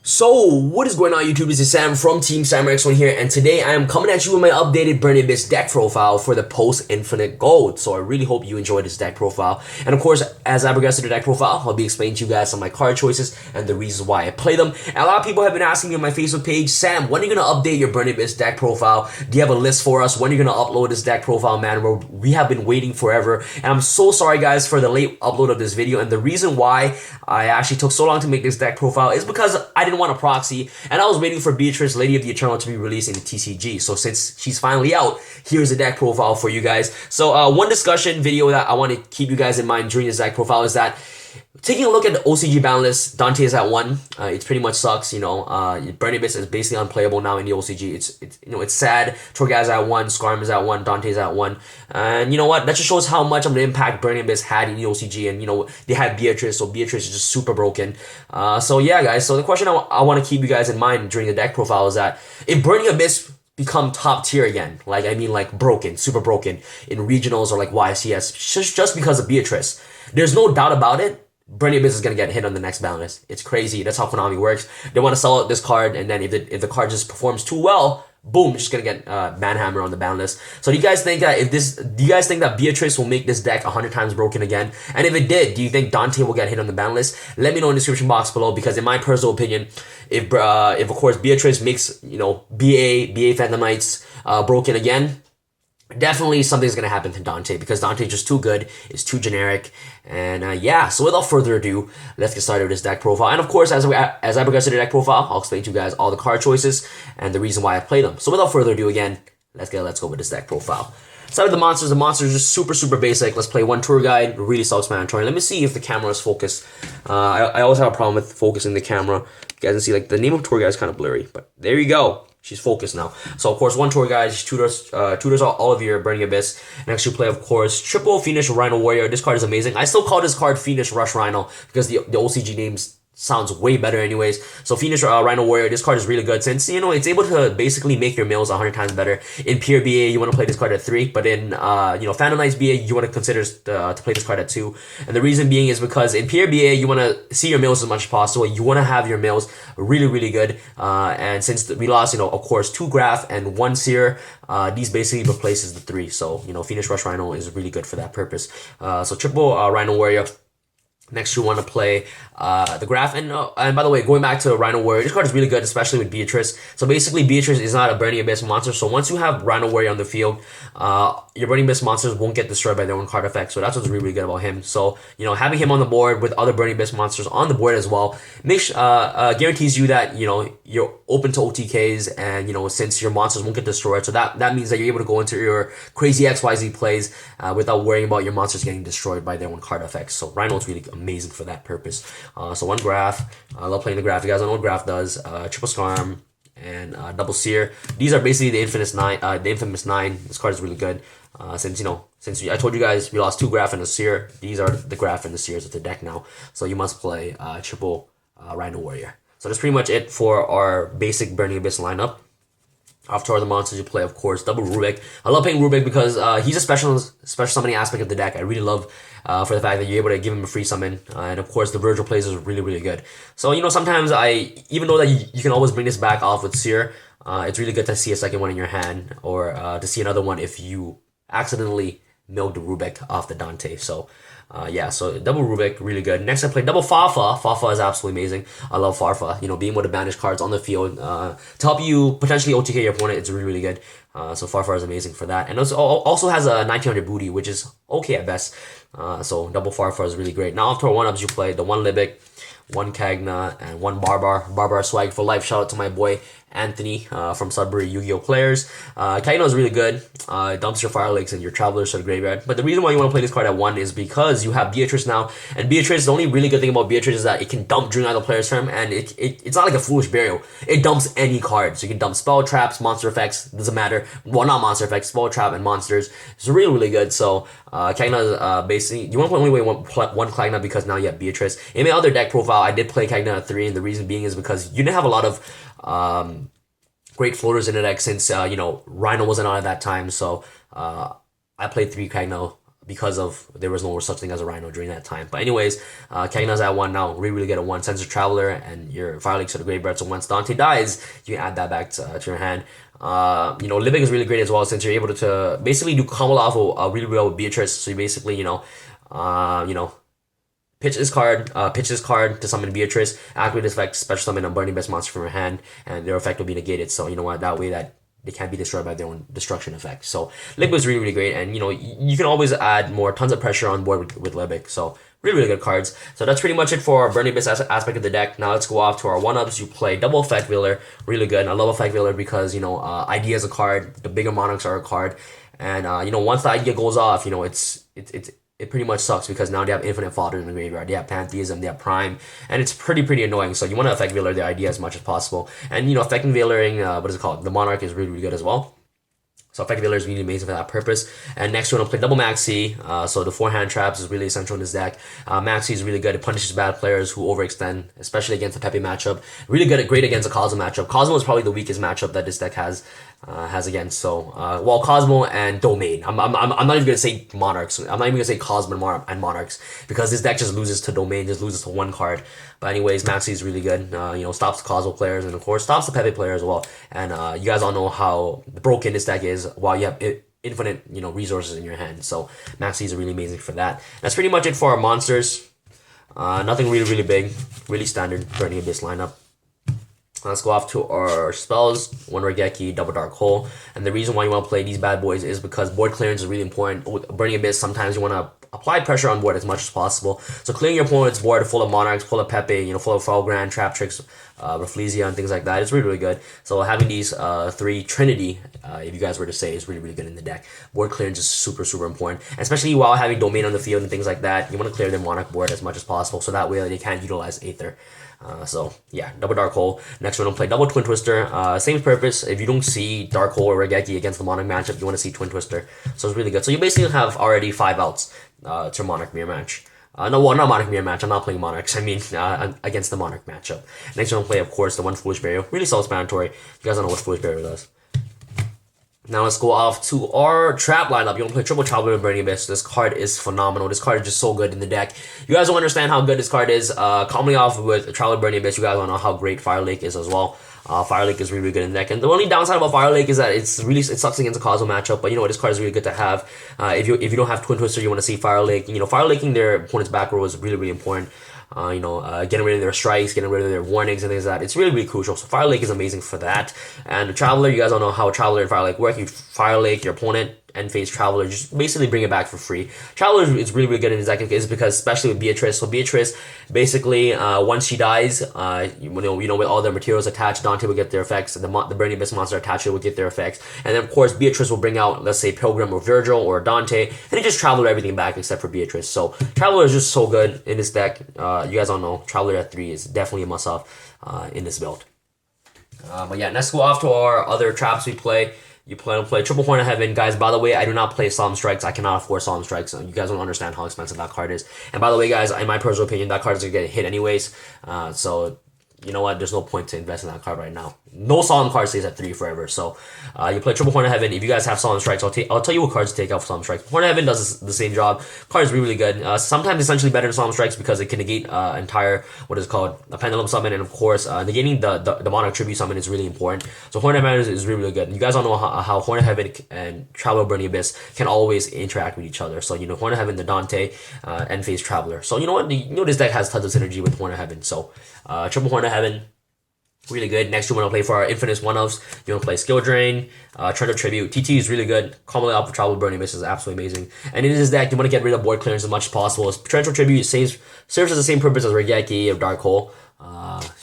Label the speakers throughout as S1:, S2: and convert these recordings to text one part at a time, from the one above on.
S1: So, what is going on YouTube? This is Sam from Team SamX1 here, and today I am coming at you with my updated Burning Abyss deck profile for the post-infinite gold. So I really hope you enjoyed this deck profile. And of course, as I progress through the deck profile, I'll be explaining to you guys some of my card choices and the reasons why I play them. And a lot of people have been asking me on my Facebook page, Sam, when are you going to update your Burning Abyss deck profile? Do you have a list for us? When are you going to upload this deck profile, man? We have been waiting forever. And I'm so sorry guys for the late upload of this video. And the reason why I actually took so long to make this deck profile is because I didn't want a proxy, and I was waiting for Beatrice, Lady of the Eternal, to be released in the TCG. So since she's finally out, here's the deck profile for you guys. So one discussion video that I want to keep you guys in mind during this deck profile is that taking a look at the OCG ban list, Dante is at 1. It pretty much sucks, you know. Burning Abyss is basically unplayable now in the OCG. It's sad. Torgaz's at 1, Skarm is at 1, Dante's at 1. And you know what? That just shows how much of an impact Burning Abyss had in the OCG. And you know, they had Beatrice, so Beatrice is just super broken. So yeah, guys. So the question I want to keep you guys in mind during the deck profile is that if Burning Abyss become top tier again, like I mean like broken, super broken in regionals or like YCS, just because of Beatrice, there's no doubt about it, Burning Abyss is going to get hit on the next ban list. It's crazy. That's how Konami works. They want to sell out this card, and then if the card just performs too well, boom, it's just going to get Banhammer on the ban list. So do you guys think that Beatrice will make this deck 100 times broken again? And if it did, do you think Dante will get hit on the ban list? Let me know in the description box below, because in my personal opinion, if of course Beatrice makes, you know, BA Phantom Knights broken again, definitely something's gonna happen to Dante, because Dante's just too good, it's too generic, and yeah. So without further ado, let's get started with this deck profile. And of course, as I progress to the deck profile, I'll explain to you guys all the card choices and the reason why I play them. So without further ado, again, let's go with this deck profile. Start with the monsters. The monsters are just super basic. Let's play one tour guide, really self-explanatory. Let me see if the camera is focused. I always have a problem with focusing the camera. You guys can see like the name of tour guide is kind of blurry, but there you go. She's focused now. So of course, one tour guide tutors all of your Burning Abyss. Next you play, of course, triple Fiendish Rhino Warrior. This card is amazing. I still call this card Fiendish Rush Rhino because the OCG names sounds way better anyways. So Fiendish Rhino Warrior, this card is really good since, you know, it's able to basically make your mills 100 times better. In pure BA, you want to play this card at 3, but in, you know, Phantom Knights BA, you want to consider to play this card at 2. And the reason being is because in pure BA, you want to see your mills as much as possible. You want to have your mills really good. And since we lost, you know, of course, 2 Graph and 1 Seer, these basically replaces the 3. So, you know, Fiendish Rush Rhino is really good for that purpose. So triple Rhino Warrior. Next, you want to play the Graph, and by the way, going back to Rhino Warrior, this card is really good, especially with Beatrice. So basically, Beatrice is not a Burning Abyss monster. So once you have Rhino Warrior on the field, your Burning Abyss monsters won't get destroyed by their own card effect. So that's what's really good about him. So you know, having him on the board with other Burning Abyss monsters on the board as well guarantees you that, you know, you're open to OTKs, and you know, since your monsters won't get destroyed, so that means that you're able to go into your crazy XYZ plays without worrying about your monsters getting destroyed by their own card effects. So Rhino is really amazing for that purpose. So one Graph. I love playing the Graph. You guys know what Graph does. Triple Skarm and double Seer. These are basically the infamous 9. This card is really good. Since I told you guys we lost 2 Graph and a Seer, these are the Graph and the Seers of the deck now. So you must play triple Rhino Warrior. So that's pretty much it for our basic Burning Abyss lineup. After all the monsters, you play, of course, double Rubik. I love playing Rubik because he's a special summoning aspect of the deck. I really love for the fact that you're able to give him a free summon. And of course, the Virgil plays is really good. So, you know, sometimes even though that you can always bring this back off with Seer, it's really good to see a second one in your hand, or to see another one if you accidentally milk the Rubik off the Dante. So yeah, so double Rubik, really good. Next I play double Farfa. Farfa is absolutely amazing. I love Farfa. You know, being able to banish cards on the field to help you potentially OTK your opponent, it's really good. So Farfa is amazing for that. And also has a 1900 booty, which is okay at best. So double Farfa is really great. Now after 1-ups, you play the 1 Libic, 1 Kagna, and 1 Barbar. Barbar swag for life. Shout out to my boy Anthony from Sudbury Yu-Gi-Oh players. Kagna is really good. It dumps your Fire Lakes and your Travelers to the graveyard. But the reason why you want to play this card at 1 is because you have Beatrice now. And Beatrice, the only really good thing about Beatrice is that it can dump during either player's turn, and it's not like a foolish burial. It dumps any card. So you can dump spell traps, monster effects, doesn't matter. Well, not monster effects, spell trap and monsters. It's really good. So Kagna basically, you want to play only one Kagna because now you have Beatrice. In my other deck profile, I did play Kagna at 3, and the reason being is because you didn't have a lot of great floaters in the deck since you know, Rhino wasn't on at that time. So I played 3 Kagna because of there was no such thing as a Rhino during that time. But anyways, Kegna's at 1 now, really good at 1. Sensor Traveler and your Fire Leaks are the Graveyard, so once Dante dies, you can add that back to your hand. Living is really great as well, since you're able to basically do combo off really well with Beatrice. So you basically, pitch this card to summon Beatrice, activate this effect, special summon a Burning Abyss monster from your hand, and their effect will be negated. So you know what, that way that they can't be destroyed by their own destruction effect. So Libic is really, really great, and you can always add tons of pressure on board with Libic. So really, really good cards. So that's pretty much it for our Burning Abyss aspect of the deck. Now let's go off to our 1-ups. You play double Effect Veiler, really good. And I love Effect Veiler because Idea is a card, the bigger monarchs are a card, and once the Idea goes off, it pretty much sucks because now they have infinite fodder in the graveyard. They have Pantheism, they have Prime, and it's pretty annoying. So you want to Effect Veiler the Idea as much as possible. And affecting Veilering, the Monarch is really, really good as well. So Effect Veiler is really amazing for that purpose. And next we're going to play double Maxi. So the 4-hand traps is really essential in this deck. Maxi is really good. It punishes bad players who overextend, especially against the Pepe matchup. Really great against a Cosmo matchup. Cosmo is probably the weakest matchup that this deck has against. So Cosmo and Domain. I'm not even gonna say Monarchs. I'm not even gonna say Cosmo and Monarchs because this deck just loses to Domain, just loses to 1 card. But anyways, Maxi is really good. Stops the Cosmo players and of course stops the Pepe player as well. And you guys all know how broken this deck is while you have infinite resources in your hand. So Maxi is really amazing for that. That's pretty much it for our monsters. Nothing really big, really standard Burning Abyss lineup. Let's go off to our spells. 1 Regeki, double Dark Hole. And the reason why you want to play these bad boys is because board clearance is really important. With Burning Abyss, sometimes you want to apply pressure on board as much as possible. So clearing your opponent's board full of Monarchs, full of Pepe, full of Falgrand, Trap Tricks, Rafflesia, and things like that, it's really good. So having these 3 Trinity, if you guys were to say, is really good in the deck. Board clearance is super important. And especially while having Domain on the field and things like that, you want to clear their Monarch board as much as possible so that way they can't utilize Aether. So yeah, double Dark Hole. Next we're gonna play double Twin Twister. Same purpose. If you don't see Dark Hole or Regeki against the Monarch matchup, you want to see Twin Twister. So it's really good. So you basically have already 5 outs to Monarch Mirror match. Not Monarch Mirror match. I'm not playing Monarchs. I mean against the Monarch matchup. Next we're gonna play, of course, the 1 Foolish Burial. Really self-explanatory. You guys don't know what Foolish Burial does. Now let's go off to our trap lineup. You want to play triple Traveler with Burning Abyss. This card is phenomenal. This card is just so good in the deck. You guys don't understand how good this card is. Coming off with Traveler Burning Abyss, you guys don't know how great Fire Lake is as well. Fire Lake is really good in the deck. And the only downside about Fire Lake is that it sucks against a Cosmo matchup. But this card is really good to have. If you don't have Twin Twister, you want to see Fire Lake. Fire Laking their opponent's back row is really important. Getting rid of their strikes, getting rid of their warnings and things like that. It's really crucial. So Fire Lake is amazing for that. And the Traveler, you guys don't know how Traveler and Fire Lake work. You Fire Lake your opponent and face Traveler, just basically bring it back for free. Traveler is really good in his deck, is because especially with Beatrice. So Beatrice, basically, once she dies, with all their materials attached, Dante will get their effects, and the Burning Abyss monster attached will get their effects, and then of course Beatrice will bring out, let's say, Pilgrim or Virgil or Dante, and it just Traveler everything back except for Beatrice. So Traveler is just so good in this deck. You guys all know Traveler at 3 is definitely a must-have in this build. But yeah, let's go off to our other traps we play. You plan to play Triple Horn of Heaven. Guys, by the way, I do not play Solemn Strikes. I cannot afford Solemn Strikes. You guys don't understand how expensive that card is. And by the way, guys, in my personal opinion, that card is going to get hit anyways. So, you know what? There's no point to invest in that card right now. No Solemn card stays at 3 forever. So, you play Triple Horn of Heaven. If you guys have Solemn Strikes, I'll tell you what cards to take out for Solemn Strikes. Horn of Heaven does the same job. Card is really good. Sometimes essentially better than Solemn Strikes because it can negate entire, what is called, a Pendulum Summon. And of course, negating the Monarch Tribute Summon is really important. So Horn of Heaven is really good. You guys all know how Horn of Heaven and Traveler Burning Abyss can always interact with each other. So, Horn of Heaven, the Dante, End Phase Traveler. So, you know what? This deck has tons of synergy with Horn of Heaven. So, Triple Horn of Heaven, really good. Next, you want to play for our Infinite 1-ofs. You want to play Skill Drain, Trend of Tribute. TT is really good. Commonly up with Travel Burning Abyss is absolutely amazing. And in this deck, you want to get rid of board clearance as much as possible. Trend of Tribute serves as the same purpose as Regeki or Dark Hole.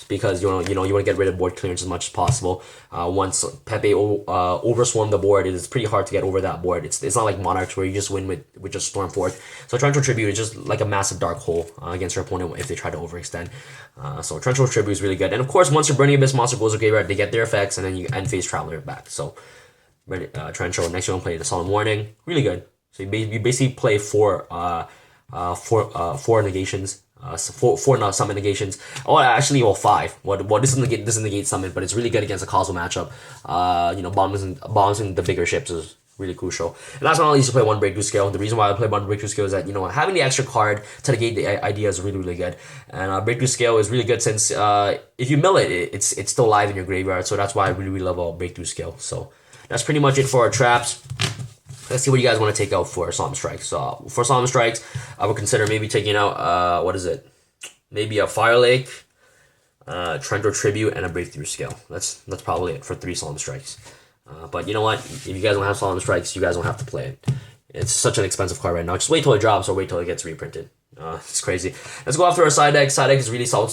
S1: Because you want to get rid of board clearance as much as possible. Once Pepe overswarm the board, it is pretty hard to get over that board. It's not like Monarchs where you just win with just Storm Forth. So Torrential Tribute is just like a massive dark hole against your opponent if they try to overextend. So Torrential Tribute is really good. And of course, once your Burning Abyss monster goes to graveyard, they get their effects, and then you end phase Traveler back. So Torrential. Next, you want to play the Solemn Warning. Really good. So you basically play four negations. Four summon negations. Oh, actually, well, 5. This is negate summon, but it's really good against a Cosmo matchup. Balancing the bigger ships is Really crucial. And last but not least, you play one breakthrough skill. The reason why I play one breakthrough skill is that, you know, having the extra card to negate the idea is really, really good. And breakthrough skill is really good since if you mill it, it's still live in your graveyard. So that's why I really, really love our breakthrough skill. So that's pretty much it for our traps. Let's see what you guys want to take out for Solemn Strikes. So for Solemn Strikes, I would consider maybe taking out, what is it? Maybe a Fire Lake, Trento Tribute, and a Breakthrough Skill. That's probably it for 3 Solemn Strikes. But you know what? If you guys don't have Solemn Strikes, you guys don't have to play it. It's such an expensive card right now. Just wait till it drops or wait till it gets reprinted. It's crazy. Let's go after our side deck. Side deck is really solid.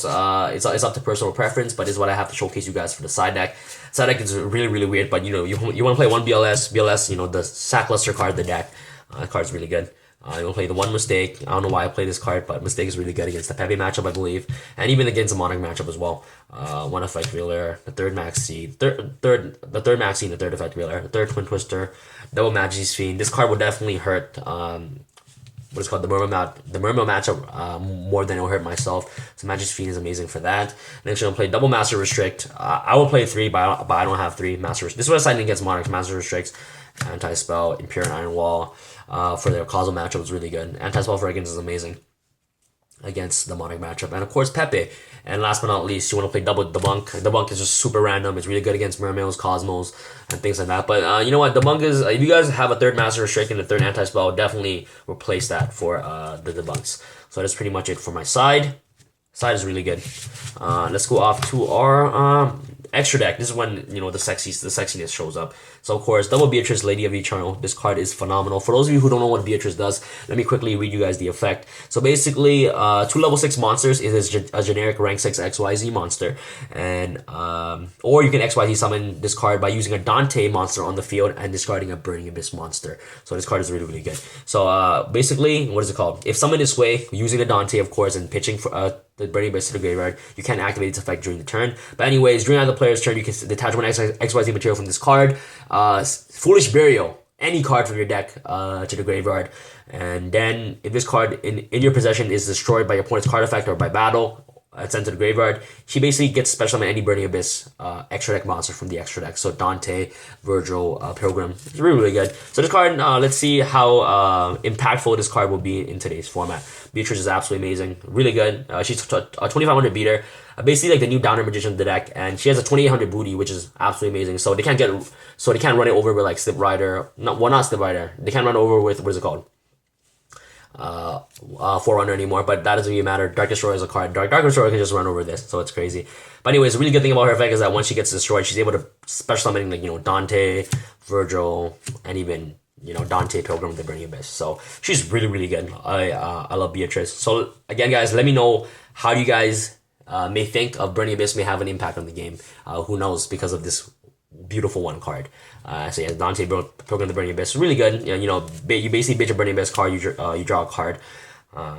S1: It's up to personal preference, but this is what I have to showcase you guys for the side deck. Side deck is really, really weird, but you know, you want to play one BLS, you know, the Sackluster card of the deck. That card's really good. You want to play the one Mistake. I don't know why I play this card, but Mistake is really good against the Pepe matchup, I believe, and even against the Monarch matchup as well. One Effect Wheeler, the third Maxi, the third Maxi, and the third Effect Wheeler, the third Twin Twister, double Majesty's Fiend. This card will definitely hurt. What is called the Mermail matchup more than it will hurt myself. So Majesty's Fiend is amazing for that. Next, I'm gonna play double Master Restrict. I will play 3, but I don't have 3 Master Restrict. This is what I signed against Monarchs. Master Restricts, Anti-Spell, Impure and Iron Wall. For their causal matchup was really good. Anti-Spell for Higgins is amazing against the Monarch matchup. And of course Pepe. And last but not least, you want to play double Debunk. Debunk is just super random. It's really good against Mermails, Cosmos, and things like that. But you know what? Debunk is, if you guys have a third Master Restrict and a third Anti-Spell, definitely replace that for the Debunks. So that's pretty much it for my side. Side is really good. Let's go off to our extra deck. This is when, you know, the sexiness shows up. So of course, double Beatrice, Lady of Eternal. This card is phenomenal. For those of you who don't know what Beatrice does, let me quickly read you guys the effect. So basically, 2 level 6 monsters is a generic rank 6 XYZ monster, and or you can XYZ summon this card by using a Dante monster on the field and discarding a Burning Abyss monster. So this card is really, really good. So basically, what is it called? If summoned this way, using the Dante, of course, and pitching for the Burning Abyss to the graveyard, you can activate its effect during the turn. But anyways, during the player's turn, you can detach one XYZ material from this card. Foolish Burial, any card from your deck to the graveyard, and then if this card in your possession is destroyed by your opponent's card effect or by battle, sent to the graveyard, she basically gets special summon any Burning Abyss extra deck monster from the extra deck. So Dante, Virgil, Pilgrim. It's really, really good. So this card, let's see how impactful this card will be in today's format. Beatrice is absolutely amazing. Really good. She's a 2500 beater. Basically like the new Downer Magician of the deck, and she has a 2800 booty, which is absolutely amazing. So they can't run it over with like Slip Rider. Not Slip Rider. They can't run over with, what is it called? Forerunner anymore, but that doesn't even matter. Dark Destroyer is a card. Dark Destroyer can just run over this, so it's crazy. But anyways, the really good thing about her effect is that once she gets destroyed, she's able to special summon, like, you know, Dante, Virgil, and even, you know, Dante, Pilgrim with the Burning Abyss. So she's really, really good. I love Beatrice. So again, guys, let me know how you guys may think of Burning Abyss may have an impact on the game. Who knows, because of this beautiful one card. So yeah, Dante, Pilgrim the Burning Abyss, really good. You know, you basically bitch a Burning Abyss card, you draw a card.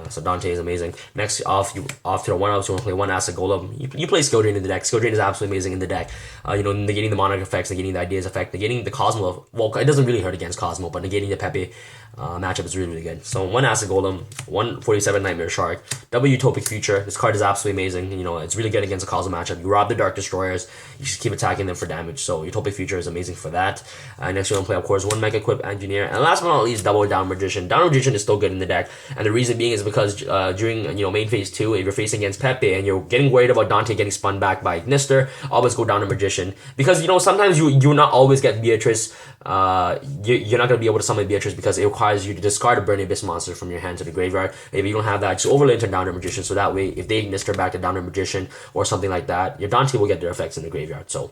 S1: So Dante is amazing. Next, off to the 1-ups, you want to play 1 Acid Golem. You play Skill Drain in the deck. Skill Drain is absolutely amazing in the deck. You know, negating the Monarch effects, negating the Ideas effect, negating the Cosmo. Well, it doesn't really hurt against Cosmo, but negating the Pepe matchup is really, really good. So 1 Acid Golem, 147 Nightmare Shark, double Utopic Future. This card is absolutely amazing. You know, it's really good against a Cosmo matchup. You rob the Dark Destroyers, you just keep attacking them for damage. So Utopic Future is amazing for that. Next, you want to play, of course, 1 Mega Equip Engineer, and last but not least, double Down Magician. Down Magician is still good in the deck, and the reason being is because during, you know, main phase 2, if you're facing against Pepe and you're getting worried about Dante getting spun back by Ignister, always go down to Magician, because, you know, sometimes you not always get Beatrice. You're not going to be able to summon Beatrice because it requires you to discard a Burning Abyss monster from your hand to the graveyard. If you don't have that, just overlay into Downer Magician, so that way if they Ignister back to Downer Magician or something like that, your Dante will get their effects in the graveyard. So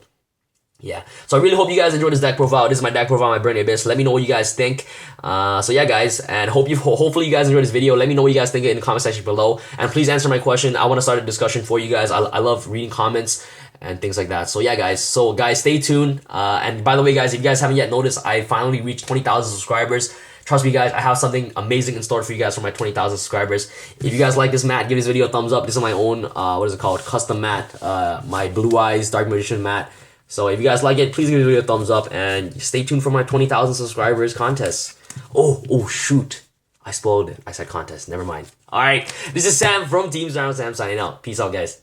S1: yeah, so I really hope you guys enjoyed this deck profile. This is my deck profile, my Burning Abyss. Let me know what you guys think. So yeah, guys, and hopefully you guys enjoyed this video. Let me know what you guys think in the comment section below, and please answer my question. I want to start a discussion for you guys. I love reading comments and things like that. So yeah, guys. So guys, stay tuned. And by the way, guys, if you guys haven't yet noticed, I finally reached 20,000 subscribers. Trust me, guys, I have something amazing in store for you guys for my 20,000 subscribers. If you guys like this mat, give this video a thumbs up. This is my own, what is it called? Custom mat. My Blue Eyes Dark Magician mat. So if you guys like it, please give this video a thumbs up and stay tuned for my 20,000 subscribers contest. Oh, shoot. I spoiled it. I said contest. Never mind. All right. This is Sam from Team Sam signing out. Peace out, guys.